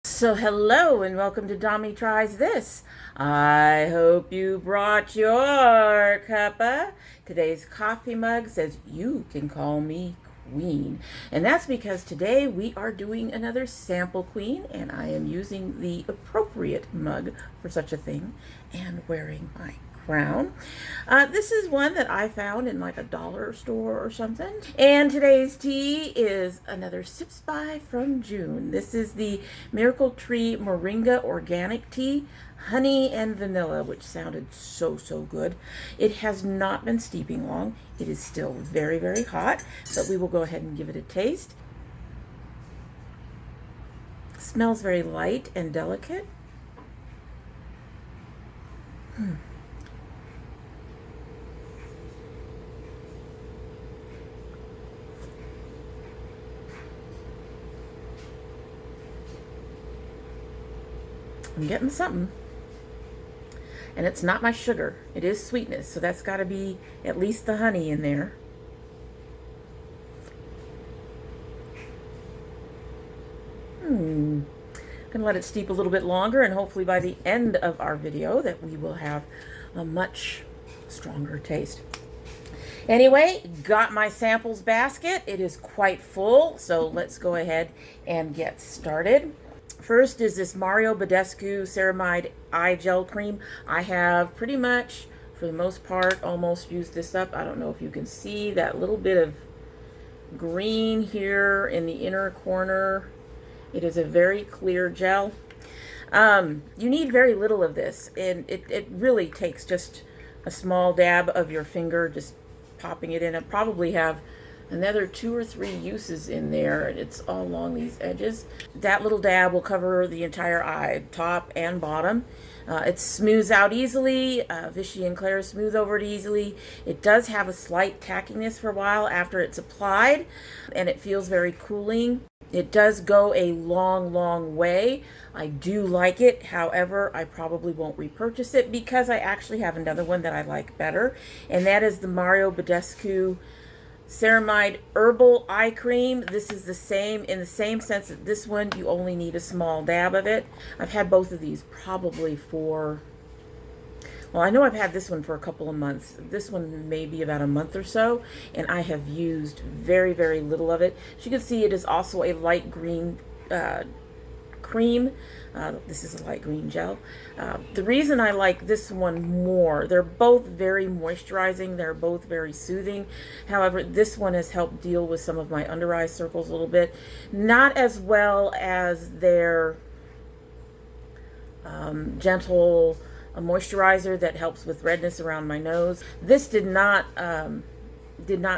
So hello and welcome to Dommy Tries This. I hope you brought your cuppa. Today's coffee mug says you can call me Queen. And that's because today we are doing another sample queen and I am using the appropriate mug for such a thing and wearing my crown. This is one that I found in like a dollar store or something. And today's tea is another Sips By from June. This is the Miracle Tree Moringa Organic Tea, honey and vanilla, which sounded so good. It has not been steeping long. It is still very hot, but we will go ahead and give it a taste. It smells very light and delicate. I'm getting something. And it's not my sugar. It is sweetness, so that's got to be at least the honey in there. I'm gonna let it steep a little bit longer, and hopefully by the end of our video that we will have a much stronger taste. Anyway, got my samples basket. It is quite full, so let's go ahead and get started. First is this Badescu Ceramide Eye Gel Cream. I have pretty much, for the most part, almost used this up. I don't know if you can see that little bit of green here in the inner corner. It is a very clear gel. You need very little of this, and it really takes just a small dab of your finger, just popping it in. I probably have another 2 or 3 uses in there, and it's all along these edges. That little dab will cover the entire eye, top and bottom. It smooths out easily. Vichy and Claire smooth over it easily. It does have a slight tackiness for a while after it's applied, and it feels very cooling. It does go a long way. I do like it. However, I probably won't repurchase it because I actually have another one that I like better, and that is the Badescu Ceramide Herbal Eye Cream. This is the same, in the same sense that this one, you only need a small dab of it. I've had both of these probably for, well, I know I've had this one for a couple of months. This one maybe about a month or so, and I have used very little of it. As you can see, it is also a light green cream. This is a light green gel. The reason I like this one more, they're both very moisturizing, they're both very soothing. However, this one has helped deal with some of my under eye circles a little bit. Not as well as their gentle moisturizer that helps with redness around my nose. This did not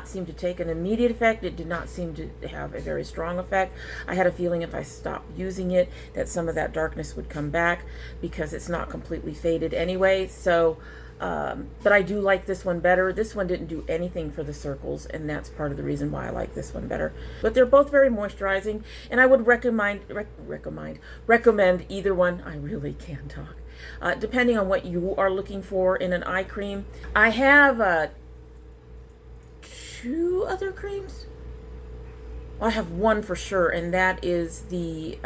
seem to take an immediate effect. It did not seem to have a very strong effect. I had a feeling if I stopped using it that some of that darkness would come back because it's not completely faded anyway. So, but I do like this one better. This one didn't do anything for the circles, and that's part of the reason why I like this one better. But they're both very moisturizing, and I would recommend either one. I really can talk. Depending on what you are looking for in an eye cream. I have 2 other creams. Well, I have one for sure, and that is the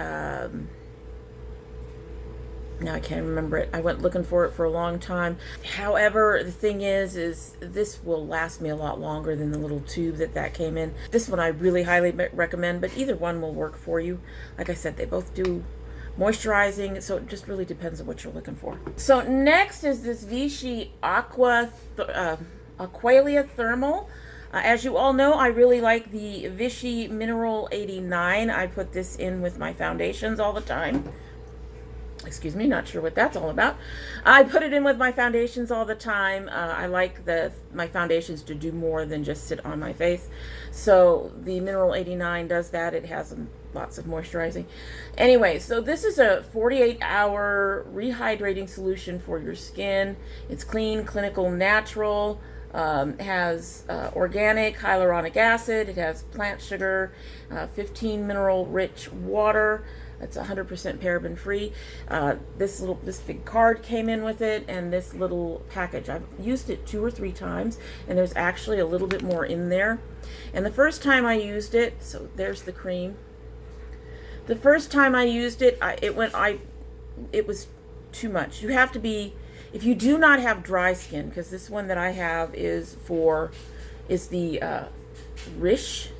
now I can't remember it. I went looking for it for a long time. However, the thing is this will last me a lot longer than the little tube that came in. This one I really highly recommend, but either one will work for you. Like I said, they both do moisturizing, so it just really depends on what you're looking for. So next is this Vichy Aqualia Thermal. As you all know, I really like the Vichy Mineral 89. I put this in with my foundations all the time. Excuse me, not sure what that's all about. I put it in with my foundations all the time. I like my foundations to do more than just sit on my face. So the Mineral 89 does that. It has lots of moisturizing. Anyway, so this is a 48-hour rehydrating solution for your skin. It's clean, clinical, natural. Has organic hyaluronic acid. It has plant sugar, 15 mineral rich water. It's 100% paraben free. This big card came in with it, and this little package. I've used it 2 or 3 times, and there's actually a little bit more in there. And the first time I used it, so there's the cream. The first time I used it, it was too much. You have to be, if you do not have dry skin, because this one that I have is the Rich,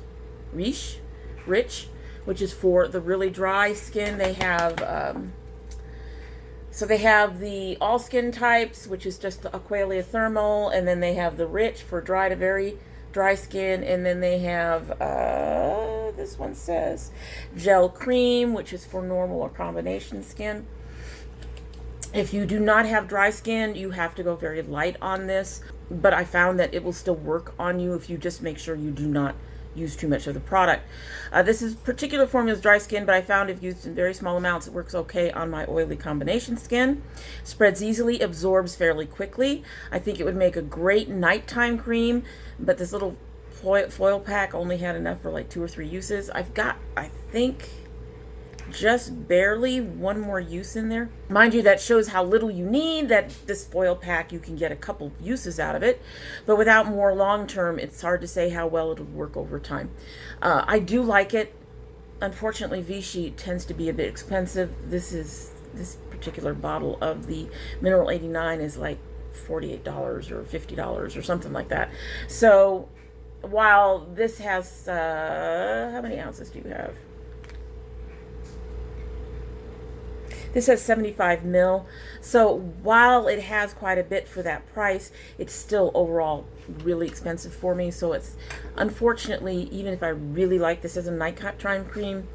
which is for the really dry skin. They have, so they have the all skin types, which is just the Aqualia Thermal, and then they have the Rich for dry to very dry skin, and then they have, this one says Gel Cream, which is for normal or combination skin. If you do not have dry skin, you have to go very light on this, but I found that it will still work on you if you just make sure you do not use too much of the product. This is particular formula is dry skin, but I found if used in very small amounts, it works okay on my oily combination skin. Spreads easily, absorbs fairly quickly. I think it would make a great nighttime cream, but this little foil pack only had enough for like 2 or 3 uses. I've got, I think, just barely one more use in there. Mind you, that shows how little you need, that this foil pack, you can get a couple uses out of it, but without more long term, it's hard to say how well it'll work over time. I do like it. Unfortunately, Vichy tends to be a bit expensive. This particular bottle of the Mineral 89 is like $48 or $50 or something like that. So while this has, how many ounces do you have? This has 75 mil. So while it has quite a bit for that price, it's still overall really expensive for me. So it's, unfortunately, even if I really like this as a nighttime cream,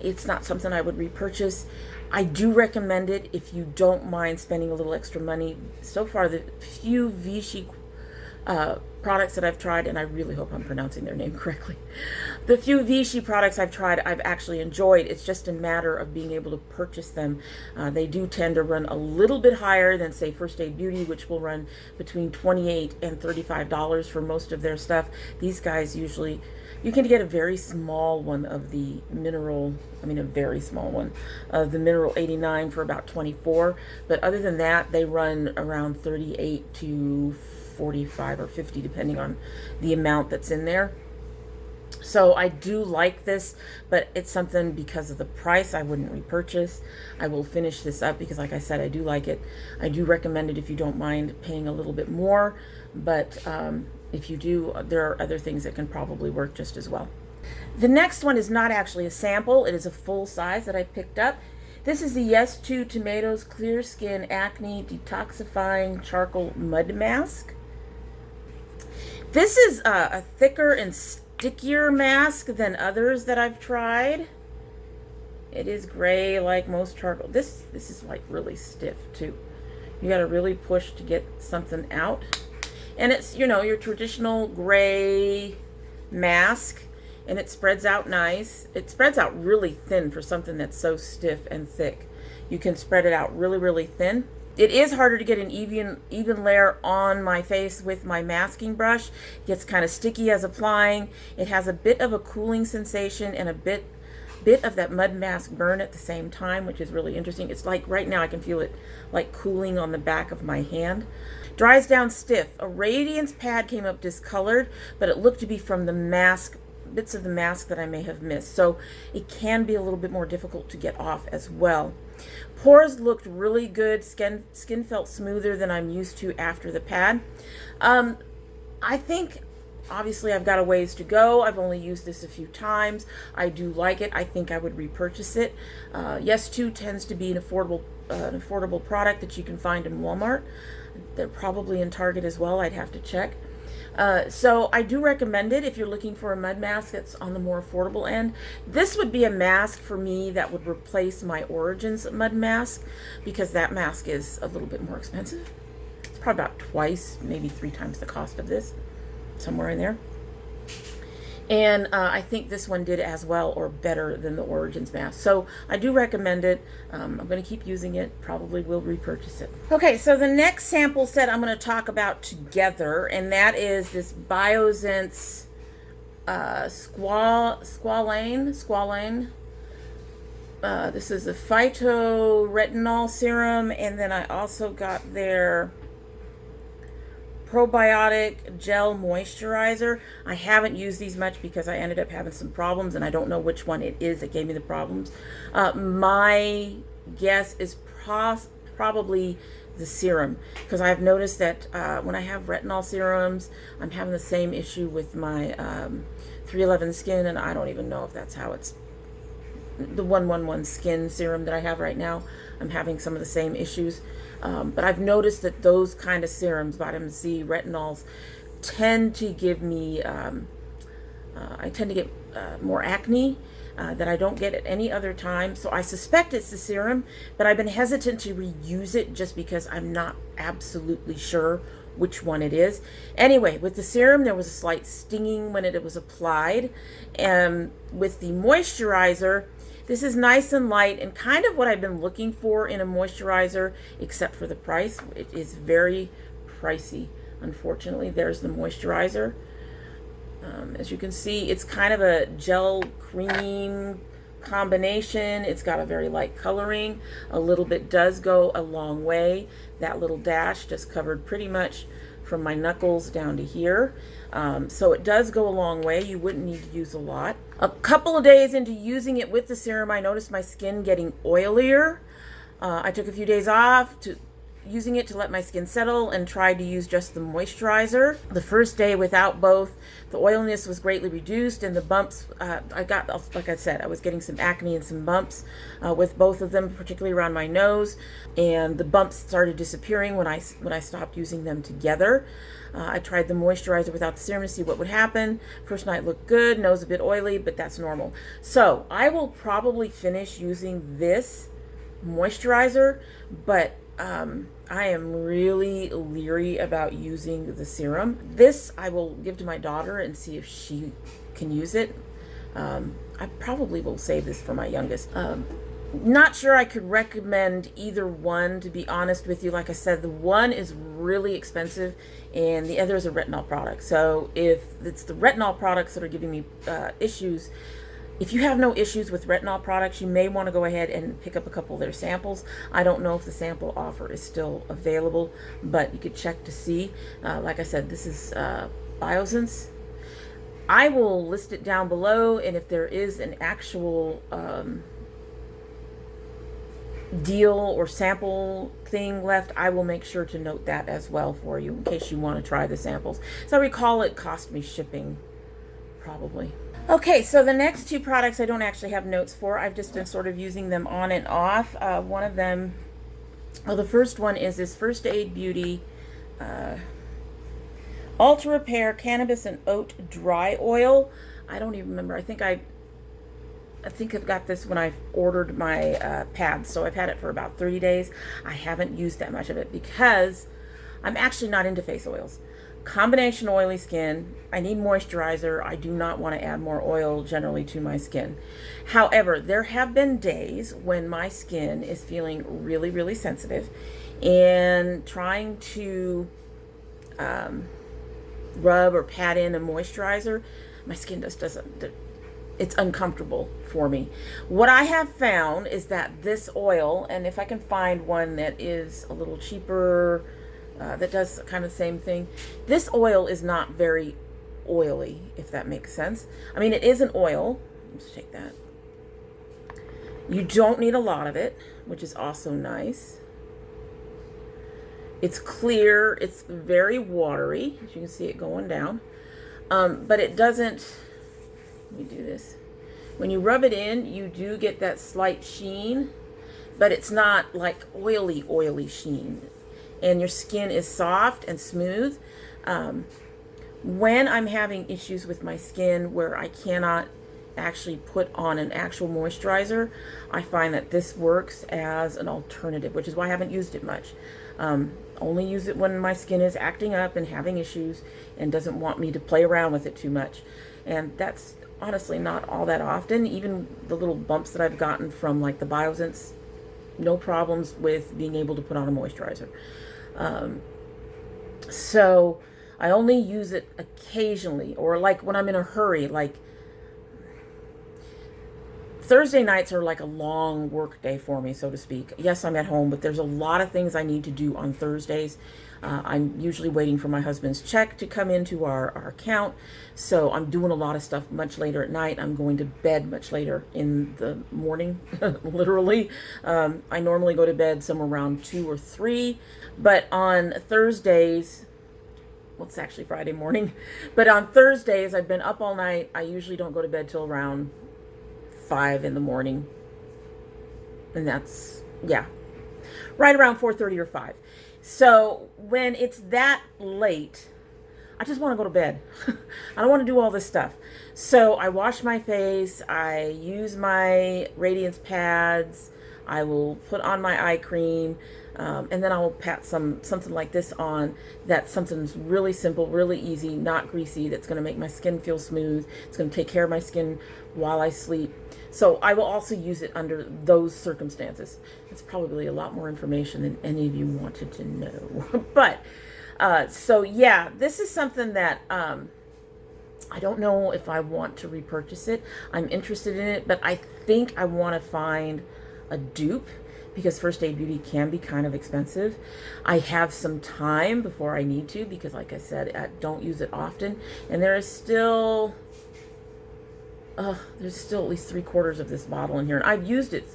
it's not something I would repurchase. I do recommend it if you don't mind spending a little extra money. So far, the few Vichy products that I've tried, and I really hope I'm pronouncing their name correctly. The few Vichy products I've tried, I've actually enjoyed. It's just a matter of being able to purchase them. They do tend to run a little bit higher than, say, First Aid Beauty, which will run between $28 and $35 for most of their stuff. These guys usually, you can get a very small one of the mineral, a very small one of the Mineral 89 for about $24. But other than that, they run around $38 to $45 or $50, depending on the amount that's in there. So I do like this, but it's something, because of the price, I wouldn't repurchase. I will finish this up because, like I said, I do like it. I do recommend it if you don't mind paying a little bit more, but if you do, there are other things that can probably work just as well. The next one is not actually a sample. It is a full size that I picked up. This is the Yes 2 Tomatoes Clear Skin Acne Detoxifying Charcoal Mud Mask. This is a thicker and stickier mask than others that I've tried. It is gray like most charcoal. This is like really stiff too. You got to really push to get something out. And it's, your traditional gray mask, and it spreads out nice. It spreads out really thin for something that's so stiff and thick. You can spread it out really, really thin. It is harder to get an even layer on my face with my masking brush. It gets kind of sticky as applying. It has a bit of a cooling sensation and a bit of that mud mask burn at the same time, which is really interesting. It's like right now I can feel it like cooling on the back of my hand. Dries down stiff. A radiance pad came up discolored, but it looked to be from the mask, bits of the mask that I may have missed. So it can be a little bit more difficult to get off as well. Pores looked really good. Skin felt smoother than I'm used to after the pad. I think, obviously, I've got a ways to go. I've only used this a few times. I do like it. I think I would repurchase it. Yes 2 tends to be an affordable product that you can find in Walmart. They're probably in Target as well. I'd have to check. So I do recommend it if you're looking for a mud mask that's on the more affordable end. This would be a mask for me that would replace my Origins mud mask, because that mask is a little bit more expensive. It's probably about twice, maybe 3 times the cost of this, somewhere in there. And I think this one did as well or better than the Origins mask. So I do recommend it. I'm going to keep using it. Probably will repurchase it. Okay, so the next sample set I'm going to talk about together, and that is this Biossance Squalane. This is a Phyto-Retinol Serum, and then I also got their probiotic gel moisturizer. I haven't used these much because I ended up having some problems, and I don't know which one it is that gave me the problems. My guess is probably the serum, because I've noticed that when I have retinol serums, I'm having the same issue with my 311 skin, and I don't even know if that's how it's the 111 skin serum that I have right now. I'm having some of the same issues, but I've noticed that those kind of serums, vitamin C, retinols, tend to give me I tend to get more acne that I don't get at any other time. So I suspect it's the serum, but I've been hesitant to reuse it just because I'm not absolutely sure which one it is. Anyway, with the serum, there was a slight stinging when it was applied. And with the moisturizer, this is nice and light and kind of what I've been looking for in a moisturizer, except for the price. It is very pricey, unfortunately. There's the moisturizer. As you can see, it's kind of a gel cream combination. It's got a very light coloring. A little bit does go a long way. That little dash just covered pretty much from my knuckles down to here. So it does go a long way. You wouldn't need to use a lot. A couple of days into using it with the serum, I noticed my skin getting oilier. I took a few days off to using it to let my skin settle and tried to use just the moisturizer. The first day without both, the oiliness was greatly reduced, and the bumps, I got, like I said, I was getting some acne and some bumps with both of them, particularly around my nose, and the bumps started disappearing when I stopped using them together. I tried the moisturizer without the serum to see what would happen. First night looked good, nose a bit oily, but that's normal. So I will probably finish using this moisturizer, but I am really leery about using the serum. This I will give to my daughter and see if she can use it. I probably will save this for my youngest. Not sure I could recommend either one, to be honest with you. Like I said, the one is really expensive and the other is a retinol product. So if it's the retinol products that are giving me issues, if you have no issues with retinol products, you may want to go ahead and pick up a couple of their samples. I don't know if the sample offer is still available, but you could check to see. Like I said, this is Biossance. I will list it down below, and if there is an actual deal or sample thing left, I will make sure to note that as well for you in case you want to try the samples. So I recall it cost me shipping, probably. Okay, so the next two products I don't actually have notes for. I've just been sort of using them on and off. One of them, well, the first one is this First Aid Beauty Ultra Repair Cannabis and Oat Dry Oil. I don't even remember. I think I've got this when I ordered my pads, so I've had it for about 30 days. I haven't used that much of it because I'm actually not into face oils. Combination oily skin, I need moisturizer. I do not want to add more oil generally to my skin. However, there have been days when my skin is feeling really, really sensitive, and trying to rub or pat in a moisturizer, my skin just doesn't, it's uncomfortable for me. What I have found is that this oil, and if I can find one that is a little cheaper, that does kind of the same thing. This oil is not very oily, if that makes sense. I mean, it is an oil. Let's take that. You don't need a lot of it, which is also nice. It's clear. It's very watery, as you can see it going down. But it doesn't, let me do this. When you rub it in, you do get that slight sheen, but it's not like oily sheen. And your skin is soft and smooth. When I'm having issues with my skin where I cannot actually put on an actual moisturizer, I find that this works as an alternative, which is why I haven't used it much. Only use it when my skin is acting up and having issues and doesn't want me to play around with it too much. And that's honestly not all that often. Even the little bumps that I've gotten from like the Biossance, no problems with being able to put on a moisturizer. So I only use it occasionally, or like when I'm in a hurry, like Thursday nights are like a long work day for me, so to speak. Yes, I'm at home, but there's a lot of things I need to do on Thursdays. I'm usually waiting for my husband's check to come into our account, so I'm doing a lot of stuff much later at night. I'm going to bed much later in the morning, literally. I normally go to bed somewhere around 2 or 3, but on Thursdays, well, it's actually Friday morning, but on Thursdays, I've been up all night. I usually don't go to bed till around 5 in the morning, and that's, yeah, right around 4:30 or 5. So when it's that late, I just want to go to bed. I don't want to do all this stuff. So I wash my face, I use my radiance pads, I will put on my eye cream, and then I'll pat something like this on. That's something's really simple, really easy, not greasy, that's going to make my skin feel smooth. It's going to take care of my skin while I sleep. So I will also use it under those circumstances. It's probably a lot more information than any of you wanted to know. But, so yeah, this is something that I don't know if I want to repurchase it. I'm interested in it, but I think I want to find a dupe, because First Aid Beauty can be kind of expensive. I have some time before I need to, because like I said, I don't use it often, and there is still there's still at least 3/4 of this bottle in here, and I've used it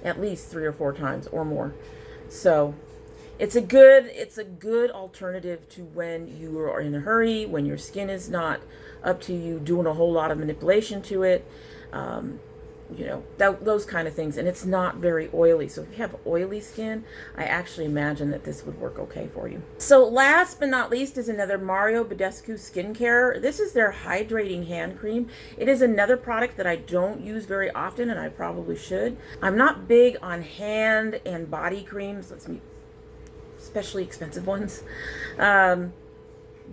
at least 3 or 4 times or more. So it's a good alternative to when you are in a hurry, when your skin is not up to you doing a whole lot of manipulation to it, you know, those kind of things. And it's not very oily. So if you have oily skin, I actually imagine that this would work okay for you. So last but not least is another Mario Badescu skincare. This is their hydrating hand cream. It is another product that I don't use very often, and I probably should. I'm not big on hand and body creams, especially expensive ones.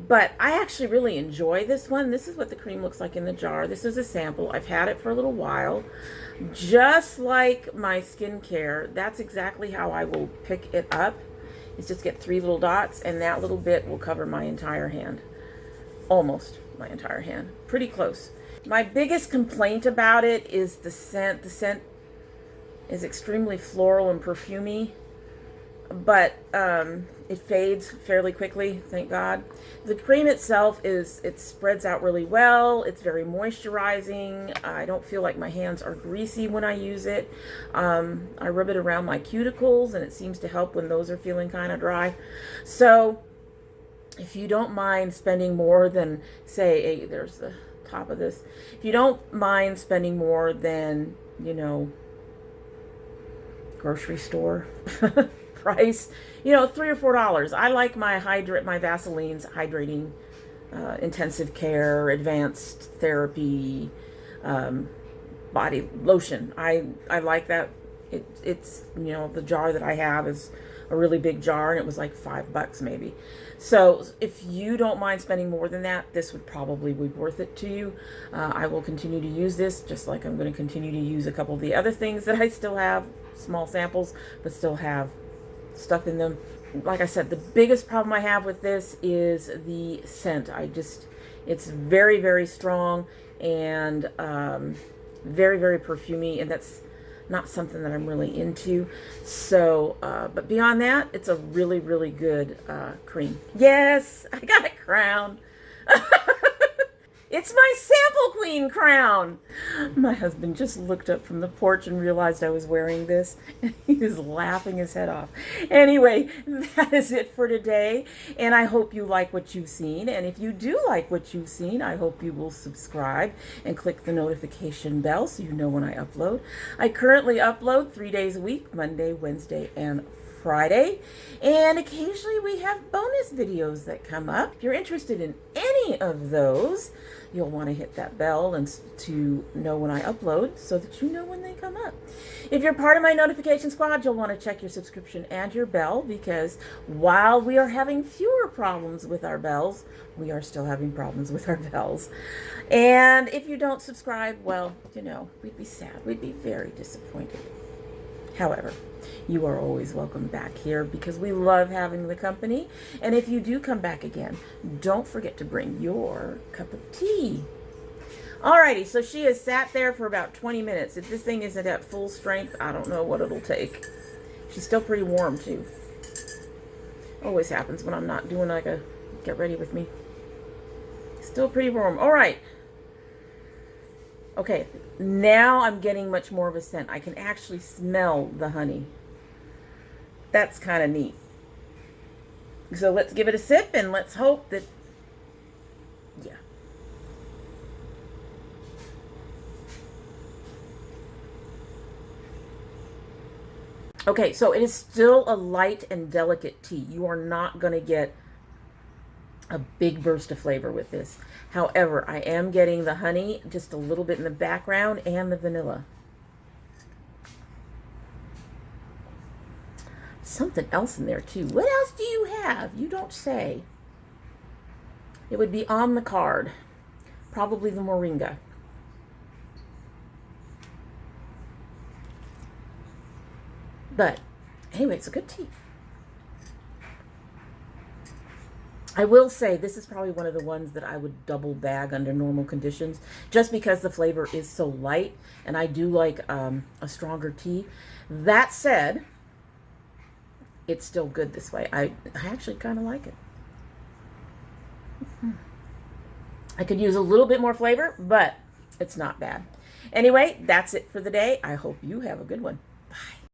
But I actually really enjoy this one. This is what the cream looks like in the jar. This is a sample. I've had it for a little while. Just like my skincare, that's exactly how I will pick it up. Is just get 3 little dots, and that little bit will cover my entire hand. Almost my entire hand. Pretty close. My biggest complaint about it is the scent. The scent is extremely floral and perfumey, but it fades fairly quickly, thank God. The cream itself it spreads out really well. It's very moisturizing. I don't feel like my hands are greasy when I use it. I rub it around my cuticles, and it seems to help when those are feeling kind of dry. So if you don't mind spending more than, say, there's the top of this. If you don't mind spending more than, you know, grocery store price, you know, $3 or $4. I like my Vaseline's hydrating, intensive care, advanced therapy, body lotion. I like that. It's, you know, the jar that I have is a really big jar, and it was like $5 maybe. So if you don't mind spending more than that, this would probably be worth it to you. I will continue to use this, just like I'm going to continue to use a couple of the other things that I still have, small samples, but still have stuff in them. Like I said, the biggest problem I have with this is the scent. It's very, very strong and very, very perfumey, and that's not something that I'm really into. So, but beyond that, it's a really, really good cream. Yes, I got a crown. It's my sample queen crown. My husband just looked up from the porch and realized I was wearing this. He was laughing his head off. Anyway, that is it for today. And I hope you like what you've seen. And if you do like what you've seen, I hope you will subscribe and click the notification bell so you know when I upload. I currently upload 3 days a week, Monday, Wednesday, and Friday, and occasionally we have bonus videos that come up. If you're interested in any of those, you'll want to hit that bell and to know when I upload so that you know when they come up. If you're part of my notification squad, you'll want to check your subscription and your bell, because while we are having fewer problems with our bells, we are still having problems with our bells. And if you don't subscribe, well, you know, we'd be sad. We'd be very disappointed. However, you are always welcome back here because we love having the company. And if you do come back again, don't forget to bring your cup of tea. Alrighty, so she has sat there for about 20 minutes. If this thing isn't at full strength, I don't know what it'll take. She's still pretty warm, too. Always happens when I'm not doing like a get ready with me. Still pretty warm. All right. Okay, now I'm getting much more of a scent. I can actually smell the honey. That's kind of neat. So let's give it a sip and let's hope that, yeah. Okay, so it is still a light and delicate tea. You are not going to get a big burst of flavor with this. However, I am getting the honey just a little bit in the background and the vanilla. Something else in there too. What else do you have? You don't say. It would be on the card. Probably the moringa. But anyway, it's a good tea. I will say this is probably one of the ones that I would double bag under normal conditions, just because the flavor is so light, and I do like a stronger tea. That said, it's still good this way. I actually kind of like it. I could use a little bit more flavor, but it's not bad. Anyway, that's it for the day. I hope you have a good one.